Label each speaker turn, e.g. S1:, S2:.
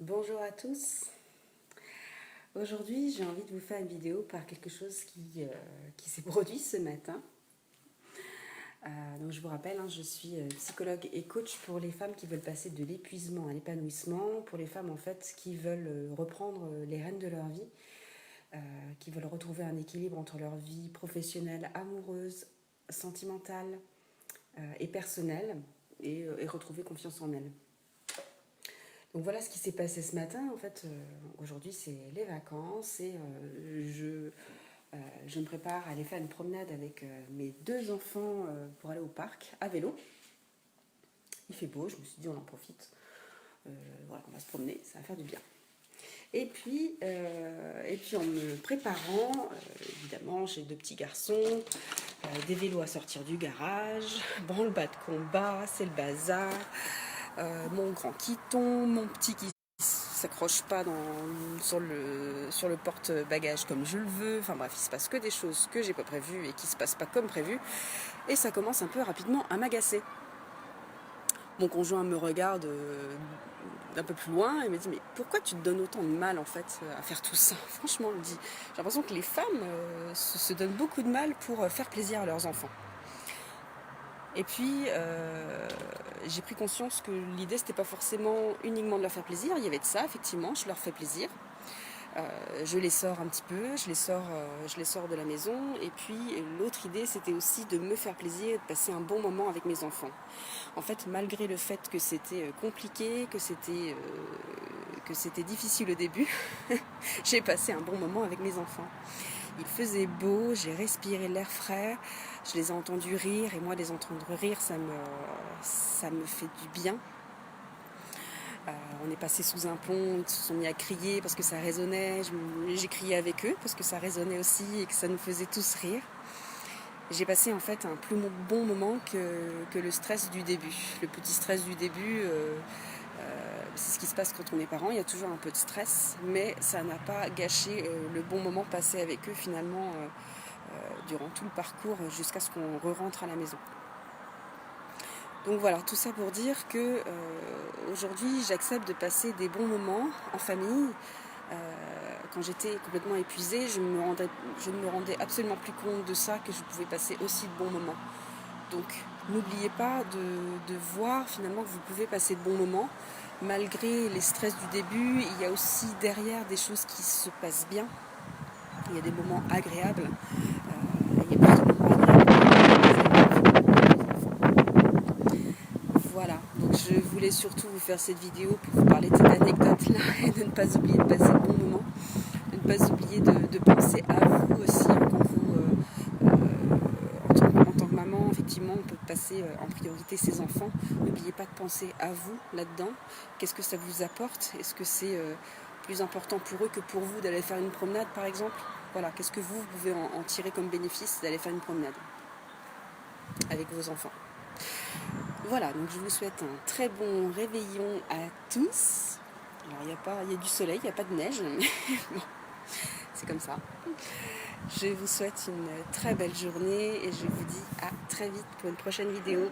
S1: Bonjour à tous. Aujourd'hui, j'ai envie de vous faire une vidéo par quelque chose qui s'est produit ce matin. Donc je vous rappelle, je suis psychologue et coach pour les femmes qui veulent passer de l'épuisement à l'épanouissement, pour les femmes en fait qui veulent reprendre les rênes de leur vie, qui veulent retrouver un équilibre entre leur vie professionnelle, amoureuse, sentimentale et personnelle et retrouver confiance en elles. Donc voilà ce qui s'est passé ce matin. En fait, aujourd'hui c'est les vacances et je me prépare à aller faire une promenade avec mes deux enfants pour aller au parc à vélo. Il fait beau, je me suis dit on en profite. Voilà, on va se promener, ça va faire du bien. Et puis en me préparant, évidemment, j'ai deux petits garçons, des vélos à sortir du garage, branle-bas de combat, c'est le bazar. Mon grand qui tombe, mon petit qui s'accroche pas sur le porte-bagages comme je le veux. Enfin bref, il se passe que des choses que j'ai pas prévues et qui se passent pas comme prévu. Et ça commence un peu rapidement à m'agacer. Mon conjoint me regarde d'un peu plus loin et me dit mais pourquoi tu te donnes autant de mal en fait à faire tout ça? Franchement, j'ai l'impression que les femmes se donnent beaucoup de mal pour faire plaisir à leurs enfants. Et puis, j'ai pris conscience que l'idée, c'était pas forcément uniquement de leur faire plaisir. Il y avait de ça, effectivement, je leur fais plaisir. Je les sors un petit peu, je les sors de la maison. Et puis, l'autre idée, c'était aussi de me faire plaisir et de passer un bon moment avec mes enfants. En fait, malgré le fait que c'était compliqué, que c'était difficile au début, j'ai passé un bon moment avec mes enfants. Il faisait beau, j'ai respiré l'air frais, je les ai entendus rire et moi les entendre rire ça me fait du bien. On est passé sous un pont, ils se sont mis à crier parce que ça résonnait, j'ai crié avec eux parce que ça résonnait aussi et que ça nous faisait tous rire. J'ai passé en fait un plus bon moment que le stress du début. Le petit stress du début, c'est ce qui se passe quand on est parent, il y a toujours un peu de stress, mais ça n'a pas gâché le bon moment passé avec eux finalement durant tout le parcours jusqu'à ce qu'on re-rentre à la maison. Donc voilà, tout ça pour dire que aujourd'hui j'accepte de passer des bons moments en famille. Quand j'étais complètement épuisée, je ne me rendais absolument plus compte de ça, que je pouvais passer aussi de bons moments. Donc n'oubliez pas de voir finalement que vous pouvez passer de bons moments. Malgré les stress du début, il y a aussi derrière des choses qui se passent bien. Il y a des moments agréables. Il y a des moments agréables. Voilà, donc je voulais surtout vous faire cette vidéo pour vous parler de cette anecdote-là et de ne pas oublier de passer de bons moments. De ne pas oublier de penser à vous aussi quand en tant que maman, effectivement, on peut passer en priorité ses enfants. N'oubliez pas de penser à vous là-dedans. Qu'est-ce que ça vous apporte? Est-ce que c'est plus important pour eux que pour vous d'aller faire une promenade, par exemple? Voilà, qu'est-ce que vous pouvez en tirer comme bénéfice d'aller faire une promenade avec vos enfants? Voilà, donc je vous souhaite un très bon réveillon à tous. Alors, il y a du soleil, il n'y a pas de neige, mais bon, c'est comme ça. Je vous souhaite une très belle journée et je vous dis à très vite pour une prochaine vidéo.